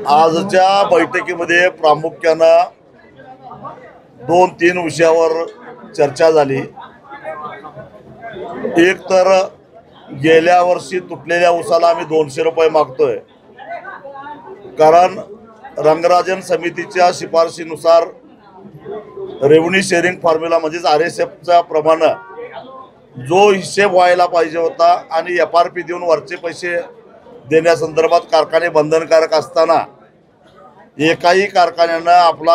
आजच्या बैठकीमध्ये प्रामुख्यानं 2-3 विषयावर चर्चा झाली। एक तर गेल्या वर्षी तुटलेल्या ऊसाला आम्ही 200 रुपये मागतोय, कारण रंगराजन समितीच्या शिफारशीनुसार रेव्हेन्यू शेअरिंग फॉर्म्युला म्हणजेच RSFच्या प्रमाणे जो हिशेब व्हायला पाहिजे होता आणि FRP देऊन वरचे पैसे देण्यासंदर्भात कारखाने बंधनकारक असताना एकाही कारखान्यानं आपला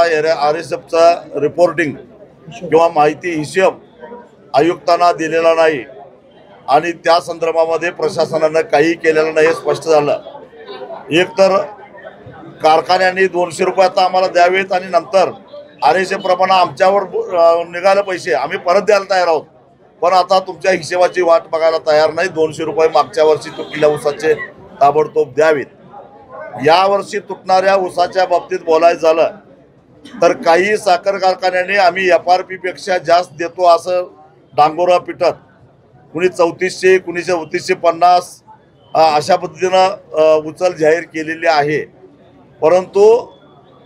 RSFचा रिपोर्टिंग किंवा माहिती हिशेब आयुक्तांना दिलेला नाही आणि त्या संदर्भामध्ये प्रशासनानं काही केलेलं नाही हे स्पष्ट झालं। एक तर कारखान्यांनी 200 रुपये आता आम्हाला द्यावेत आणि नंतर RSF प्रमाणे आमच्यावर निघाले पैसे आम्ही परत द्यायला तयार आहोत, पण आता तुमच्या हिशेबाची वाट बघायला तयार नाही। 200 रुपये मागच्या वर्षी तुटलेल्या ऊसाचे ताबडतोब द्यावेत। या वर्षी तुटणाऱ्या ऊसाच्या बाबतीत बोलायचं झालं तर काही साखर कारखान्यांनी आम्ही FRP पेक्षा जास्त देतो असं डांगोरा पिटत, कुणी 3400 कुणी 3450 अशा पद्धतीनं उचल जाहीर केलेली आहे। परंतु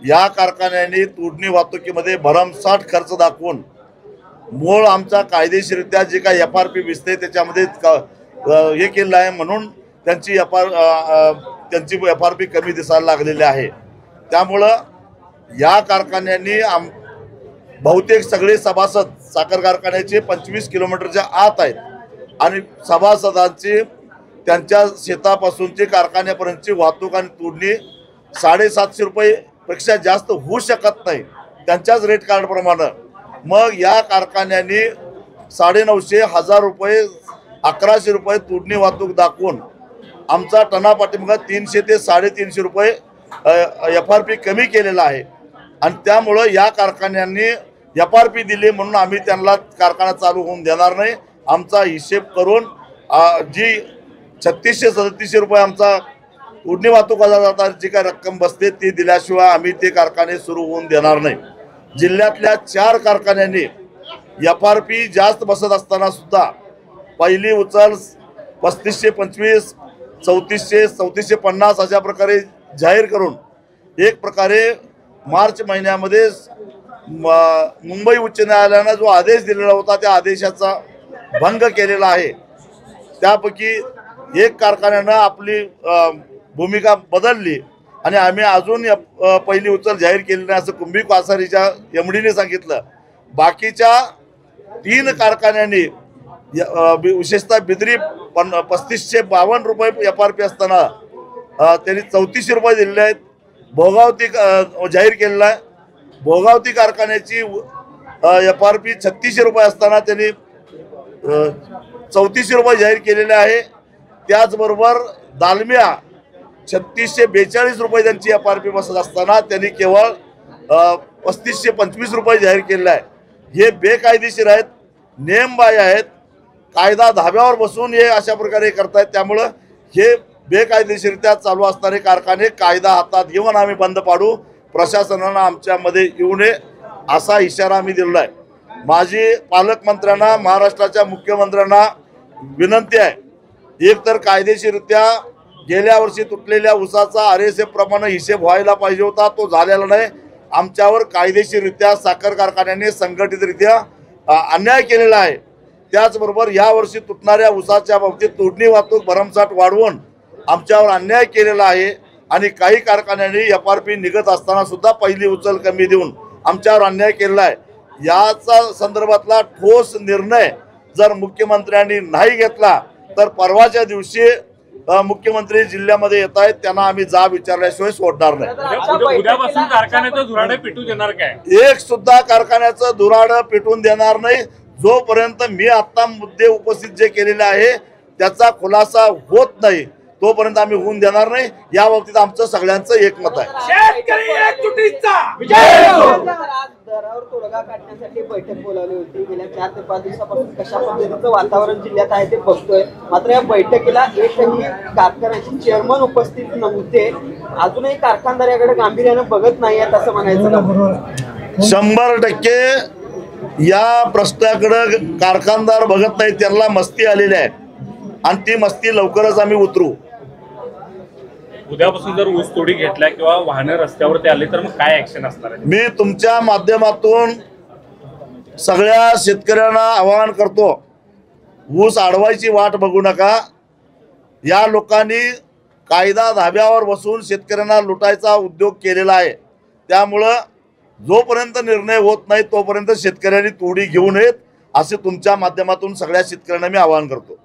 या कारखान्यांनी तोडणी वाहतुकीमध्ये भरमसाठ खर्च दाखवून मूळ आमचा कायदेशीररित्या जे काही FRP दिसते त्याच्यामध्ये हे केलं आहे, म्हणून त्यांची FRP कमी दिसायला लागलेली आहे। त्यामुळं या कारखान्यांनी बहुतेक सगळे सभासद साखर कारखान्याचे 25 किलोमीटरच्या आत आहेत आणि सभासदांची त्यांच्या शेतापासूनची कारखान्यापर्यंतची वाहतूक आणि तोडणी 750 रुपये पेक्षा जास्त होऊ शकत नाही त्यांच्याच रेट कार्ड प्रमाणे। मग या कारखान्यांनी 950, 1000 रुपये, 1100 रुपये तोडणी वाहतूक दाखवून आमचा टनापाठीमागे 300 ते 350 रुपये FRP कमी केलेला आहे आणि त्यामुळं या कारखान्यांनी FRP दिली म्हणून आम्ही त्यांना कारखाना चालू होऊन देणार नाही। आमचा हिशेब करून जी 3600-3700 रुपये आमचा तोडणी वाहतूक जातात जी काय रक्कम बसते ती दिल्याशिवाय आम्ही ते कारखाने सुरू होऊन देणार नाही। जिल्ह्यातल्या 4 कारखान्यांनी FRP जास्त बसत असताना सुद्धा पहिली उचल 3525, 3400, 3450 अशा प्रकारे जाहीर करून एक प्रकारे मार्च महिन्यामध्ये मुंबई उच्च न्यायालयानं जो आदेश दिलेला होता त्या आदेशाचा भंग केलेला आहे। त्यापैकी एक कारखान्यानं आपली भूमिका बदलली आणि आम्ही अजून पहिली उचल जाहीर केली नाही असं कुंभी कासारीच्या MDने सांगितलं। बाकीच्या 3 कारखान्यांनी विशेषतः बिद्री 3552 रुपये FRP असताना त्यांनी 3400 रुपये दिलेले आहेत। भोगावती जाहीर केलेला आहे। भोगावती कारखान्याची FRP 3600 रुपये असताना त्यांनी 3400 रुपये जाहीर केलेले आहे। त्याचबरोबर दालमिया 3642 रुपये त्यांची FRP बसत असताना त्यांनी केवळ 3525 रुपये जाहीर केलेला आहे। हे बेकायदेशीर आहेत, नियमबाह्य आहेत, कायदा धाब्यावर बसून हे अशा प्रकारे करतायत। त्यामुळं हे बेकायदेशीररित्या चालू असणारे कारखाने कायदा हातात घेऊन आम्ही बंद पाडू, प्रशासनानं आमच्यामध्ये येऊ नये असा इशारा आम्ही दिलेला आहे। माझी पालकमंत्र्यांना, महाराष्ट्राच्या मुख्यमंत्र्यांना विनंती आहे, एक तर कायदेशीररित्या गेल्या वर्षी तुटलेल्या ऊसाचा RSF प्रमाणे हिशेब व्हायला पाहिजे होता, तो झालेला नाही। आमच्यावर कायदेशीररित्या साखर कारखान्यांनी संघटितरित्या अन्याय केलेला आहे। त्याचबरोबर या वर्षी तुटणाऱ्या ऊसाच्या बाबतीत तोडणी वाहतूक भरमसाठ वाढवून आमच्यावर अन्याय केलेला आहे आणि काही कारखान्यांनी FRP निघत असताना सुद्धा पहिली उचल कमी देऊन आमच्यावर अन्याय केलेला आहे। याचा संदर्भातला ठोस निर्णय जर मुख्यमंत्र्यांनी नाही घेतला तर परवाच्या दिवशी मुख्यमंत्री जिल्ह्यामध्ये येत आहेत, त्यांना आम्ही जाब विचारल्याशिवाय सोडणार नाही। उद्यापासून कारखान्याचं धुराडे पेटू देणार काय? एक सुद्धा कारखान्याचं धुराडं पेटून देणार नाही जोपर्यंत मी आता मुद्दे उपस्थित जे केलेले आहे त्याचा खुलासा होत नाही तोपर्यंत आम्ही होऊन देणार नाही। या बाबतीत आमचं सगळ्यांचं एकमत आहे। दरावर तोडगा काढण्यासाठी बैठक बोलावली होती। गेल्या 4 ते 5 दिवसापासून कशा पद्धतीचं वातावरण जिल्ह्यात आहे ते बघतोय, मात्र या बैठकीला एकही कारखान्याचे चेअरमन उपस्थित नव्हते। अजूनही कारखानदाराकडे गांभीर्यानं बघत नाही आहेत असं म्हणायचं। 100% या प्रश्नाकडे कारखानदार बघत नाही, त्यांना मस्ती आलेली आहे आणि ती मस्ती लवकरच आम्ही उतरू। उद्यापासून जर ऊस तोडी घेतल्या किंवा वाहनं रस्त्यावरती आली तर मग काय ऍक्शन असणार आहे? मी तुमच्या माध्यमातून सगळ्या शेतकऱ्यांना आवाहन करतो, ऊस अडवायची वाट बघू नका. या लोकांनी कायदा धाब्यावर बसून शेतकऱ्यांना लुटायचा उद्योग केलेला आहे. त्यामुळं जोपर्यंत निर्णय होत नाही तोपर्यंत शेतकऱ्यांनी तोडी घेऊ नयेत असे तुमच्या माध्यमातून सगळ्या शेतकऱ्यांना मी आवाहन करतो.